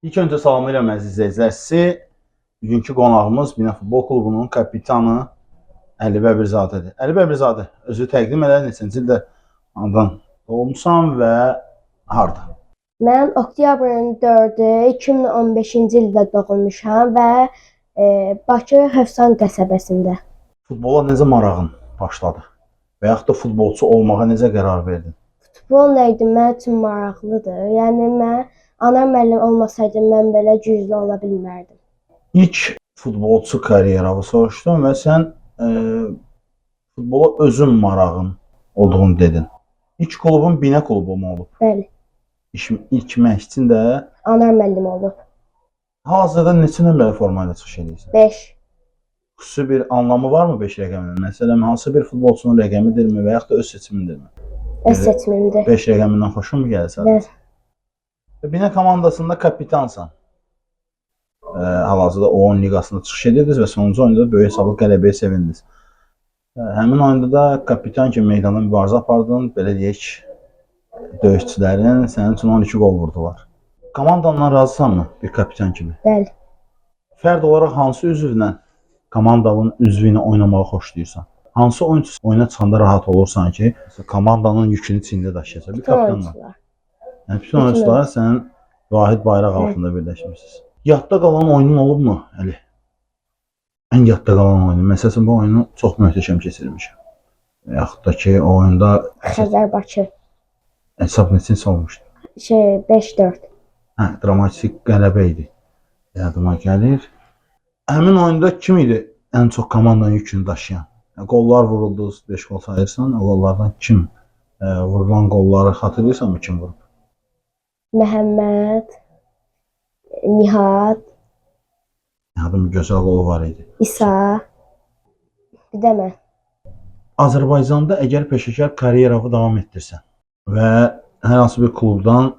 İlk öncə salamlayıram əziz izləyicilər. Sizi bugünkü qonağımız Bina Futbol Klubunun kapitanı Əli Bəbirzadədir. Əli Bəbirzadə, özü təqdim elə, neçənci ildə anadan doğulmusan və harda? Mən oktyabrın 4-ü 2015-ci ildə doğulmuşam və Bakı Hövsan qəsəbəsində. Futbola necə marağın başladı? Və yaxud da futbolçu olmağa necə qərar verdin? Futbol nə idi? Mən üçün maraqlıdır. Yəni mən ana müəllim olmasaydım mən belə güclü ola bilmərdim. İlk futbolçu karyeranı soruşdum və sən futbola özün marağın olduğunu dedin. İlk klubun Bina klubu mu olub? Bəli. İlk məşqçin də Ana müəllim olub. Hazırda neçə nömrəli forma ilə çıxış edirsən? 5. Xüsusi bir anlamı varmı 5 rəqəminin? Məsələn, hansı bir futbolçunun rəqəmidirmi və yaxud da öz seçimindirmi? Öz seçimimdir. 5 rəqəmindən xoşun mu gəlir sadəcə? Bəli. Bina komandasında kapitansan. Hal-hazırda O10 liqasında çıxış edirdiniz və sonuncu oyunda böyük hesablı qələbəyə sevindiniz. Həmin oyunda da kapitan kimi meydanda mübarizə apardın. Belə deyək, döyüşçülərin sənin üçün 12 qol vurdular. Komandandan razısanmı bir kapitan kimi? Bəli. Fərd olaraq hansı üzvlə komandanın üzvü ilə oynamağı xoşlayırsan? Hansı oyunçu oyuna çıxanda rahat olursan ki, komandanın yükünü çiyində daşıyacaq? Bir kapitan var. Yəni bütün oyunçular sənin vahid bayraq altında birləşmisiniz. Yadda qalan oyunun olubmu Əli? Ən yadda qalan oyunu. Məsələn, bu oyunu çox möhtəşəm keçirmişəm. Və yaxud da ki, o oyunda Xəzər Bakı. hesab neçəsi olmuşdu? 5-4. Dramatik qələbə idi. Yadıma gəlir. Həmin oyunda kim idi ən çox komandanın yükünü daşıyan? Qollar vuruldu, 5 qol sayırsan, o qollardan kim vurulan qolları xatırlayırsanmı kim vurub? Məhəmməd, Nihat, Nihatın bir gözəl qolu var idi. İsa, bir də mən. Azərbaycanda əgər peşəkar karyeranı davam etdirsən və hər hansı bir klubdan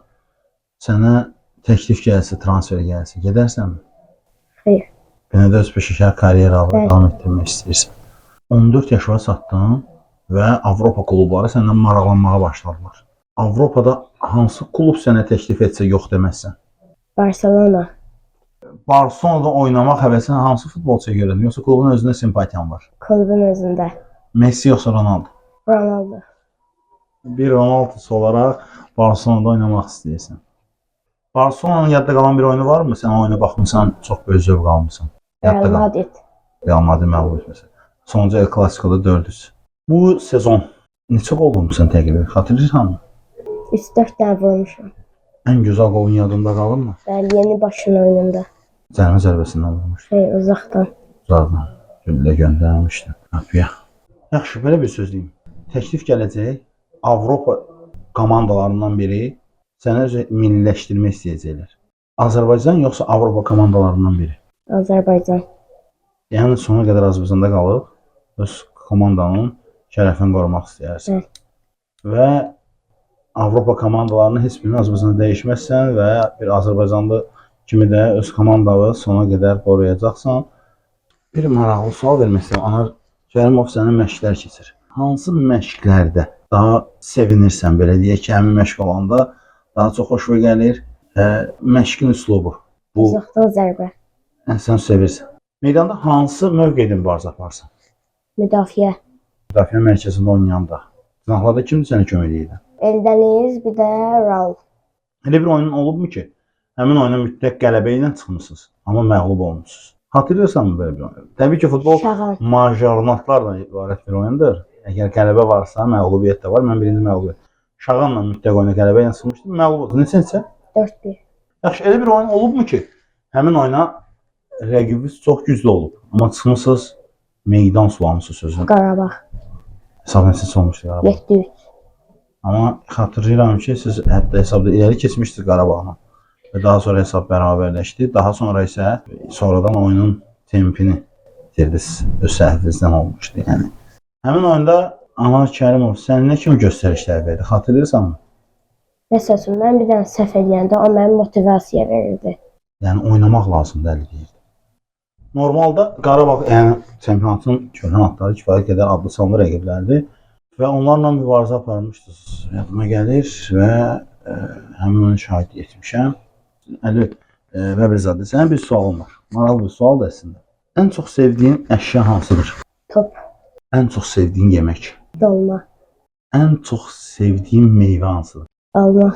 sənə təklif gəlsə, transfer gəlsə, gedərsənmi? Xeyr. Yenə də öz peşəkar karyeranı davam etdirmək istəyirsən. 14 yaşına çatdın və Avropa klubları səndən maraqlanmağa başladılar. Avropada hansı klub sənə təklif etsə yox deməzsən? Barcelona. Barcelonada oynamaq həvəsin hansı futbolçuya görədir? Yoxsa klubun özünə simpatiyan var? Klubun özündə. Messi yoxsa Ronaldo? Ronaldo. Bir Ronaldo'su olaraq Barcelonada oynamaq istəyirsən. Barcelona'nın yadda qalan bir oyunu varmı? Sən oyuna baxmısan, çox böyük zövq almısan. Real Madrid. Real Madrid məğlub etməsə. Sonuncu El Clasico'da 400. Bu sezon neçə qol vurmusan təqribən? Xatırlayırsanmı? 3-4 dənə vurmuşam. Ən gözəl qolun yadında qalırmı? Bəli, yeni başın oyununda. Cərimə zərbəsindən vurmuş. Xeyr, uzaqdan. Uzaqdan. Güllə göndərmişdim. Qapıya. Yaxşı, belə bir söz deyim. Təklif gələcək. Avropa komandalarından biri səni milliləşdirmək istəyəcəklər. Azərbaycan yoxsa Avropa komandalarından biri? Azərbaycan. Yəni sona qədər Azərbaycanda qalıb öz komandanın şərəfini qorumaq istəyərsən. Və Avropa komandalarının heç birini Azərbaycanda dəyişməzsən və bir Azərbaycanlı kimi də öz komandanı sona qədər qoruyacaqsan. Bir maraqlı sual vermək istəyirəm. Anar Kərimov sənin məşqlər keçir. Hansı məşqlərdə daha sevinirsən, belə deyək ki, həmin məşq olanda daha çox xoşuna gəlir? Məşqin üslubu. Bu Uzaqdan zərbə. sən sevirsən. Meydanda hansı mövqedə mübarizə aparsan? Müdafiə. Müdafiə mərkəzində oynayanda. Cinahlarda kimdir sənə kömək edir? Eldəniz, bir də Raul. Elə bir oyun olubmu ki, həmin oyuna mütləq qələbə ilə çıxmısınız, amma məğlub olmusunuz? Hatırlayırsanmı belə bir oyun? Təbii ki, futbol majornatlarla ibarət bir oyundur. Əgər qələbə varsa, məğlubiyyət də var. Mən birinci məğlubiyyət. Şağanla mütləq oyuna qələbə ilə çıxmışdım, məğlub oldum. Neçə? 4-1. Yaxşı, elə bir oyun olubmu ki, həmin oyuna rəqibiniz çox güclü olub, amma çıxmısınız, meydan sulamısınız sözün. Qarabağ. Hesab neçəsi olmuşdu Qarabağ? 7-3. Amma xatırlayıram ki, siz hətta hesabda irəli keçmişdiniz Qarabağla və daha sonra hesab bərabərləşdi. Daha sonra isə sonradan oyunun tempini itirdiniz, öz səhvinizdən olmuşdu. Yəni həmin oyunda Anar Kərimov sən nə kimi göstərişlər verdi? Xatırlayırsanmı? Məsələn, mən bir dənə səhv edəndə o mənə motivasiya verirdi. Yəni oynamaq lazımdır, əli deyirdi. Normalda Qarabağ, yəni çempionatın köhnə atları kifayət qədər adlı sanlı rəqiblərdir və onlarla mübarizə aparmışdınız. Yadıma gəlir və həmin oyunu şahid etmişəm. Əli, Bəbirzadə, sənə bir sualım var. Maraqlı bir sual da əslində. Ən çox sevdiyin əşya hansıdır? Top, Ən çox sevdiyin yemək? dolma, Ən çox sevdiyin meyvə hansıdır? alma,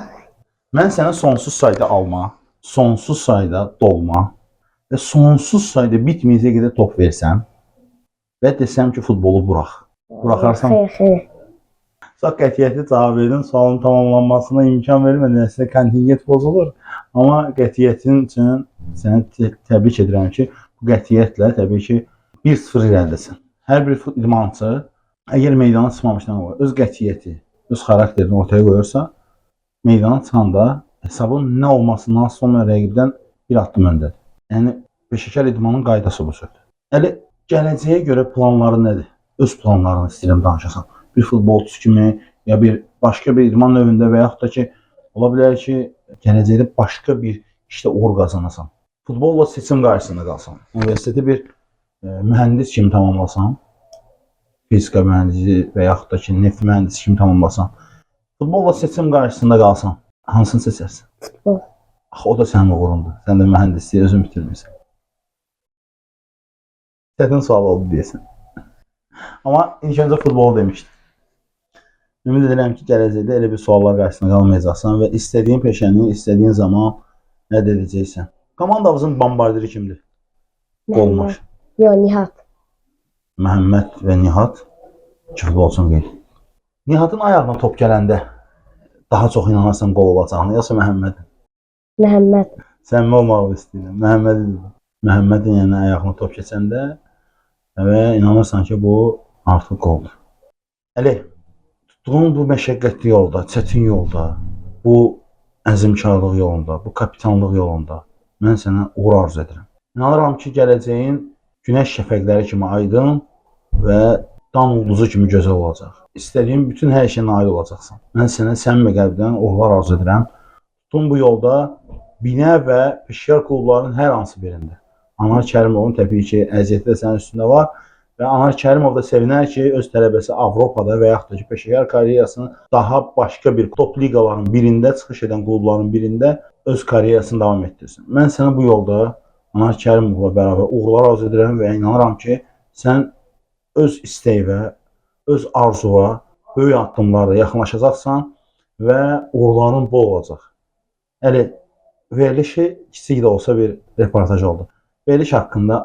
Mən sənə sonsuz sayda alma, sonsuz sayda dolma və sonsuz sayda bitməyəcək qədər top versəm və desəm ki, futbolu burax. Buraxarsan? Xeyr. Çox qətiyyətli cavab verdin. Sualın tamamlanmasına imkan vermədin. Əslində kontingent pozulur. Amma qətiyyətin üçün səni təbrik edirəm ki, bu qətiyyətlə təbii ki 1-0 irəlidesin. Hər bir idmançı əgər meydana çıxmamışdan öz qətiyyəti, öz xarakterini ortaya qoyursa, meydana çıxanda hesabın nə olmasından sonra rəqibdən bir addım öndədir. Yəni peşəkar idmanın qaydası bu sözdür. Hələ gələcəyə görə planların nədir? Öz planlarını istəyirəm danışasan. Bir futbolçu kimi ya bir başqa bir idman növündə və yaxud da ki, ola bilər ki, gələcəkdə başqa bir işdə uğur qazanasan. Futbolla seçim qarşısında qalsan. Universiteti bir mühəndis kimi tamamlasan, fizika mühəndisi və yaxud da ki, neft mühəndisi kimi tamamlasan, futbolla seçim qarşısında qalsan, hansını seçərsən? Futbol. Axı, o da sənin uğurundur. Sən də mühəndisliyi özün bitirmirsən. Çətin sual oldu deyəsən. Amma ilk öncə futbolu demişdim. Ümid edirəm ki, gələcəkdə elə bir suallar qarşısında qalmayacaqsan və istədiyin peşəni, istədiyin zaman nə edəcəksən. Komandamızın bombardiri kimdir? Olmaz. Yox, Nihat. Məhəmməd və Nihat iki futbolçunu qeyd. Nihatın ayağına top gələndə daha çox inanırsan qol olacağını, yoxsa Məhəmmədin? Məhəmməd. Səmimi olmağı istəyirəm. Məhəmmədin yəni ayağına top keçəndə və inanırsan ki, bu artıq qoldur. Əli, tutduğun bu məşəqqətli yolda, çətin yolda, bu əzmkarlıq yolunda, bu kapitanlıq yolunda mən sənə uğur arzu edirəm. İnanıram ki, gələcəyin günəş şəfəqləri kimi aydın və dan ulduzu kimi gözəl olacaq. İstədiyin bütün hər şeyə nail olacaqsan. Mən sənə səmimi qəlbdən uğurlar arzu edirəm. Tutun bu yolda Binə və peşəkar klubların hər hansı birində. Anar Kərimovun təbii ki, əziyyəti də sənin üstündə var və Anar Kərimov da sevinər ki, öz tələbəsi Avropada və yaxud da ki, peşəkar karyerasını daha başqa bir top liqaların birində, çıxış edən klubların birində öz karyerasını davam etdirsin. Mən sənə bu yolda Anar Kərimovla bərabər uğurlar arzu edirəm və inanıram ki, sən öz istəyinə, öz arzuva böyük addımlarla yaxınlaşacaqsan və uğurların bol olacaq. Əli, verilişi kiçik də olsa bir reportaj oldu. Veriliş haqqında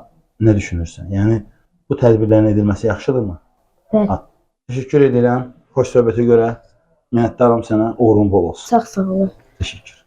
nə düşünürsən? Yəni, bu tədbirlərin edilməsi yaxşıdırmı? Bəli. Təşəkkür edirəm. Xoş söhbətə görə minnətdaram sənə. Uğurun bol olsun. Çox sağ olun. Təşəkkür.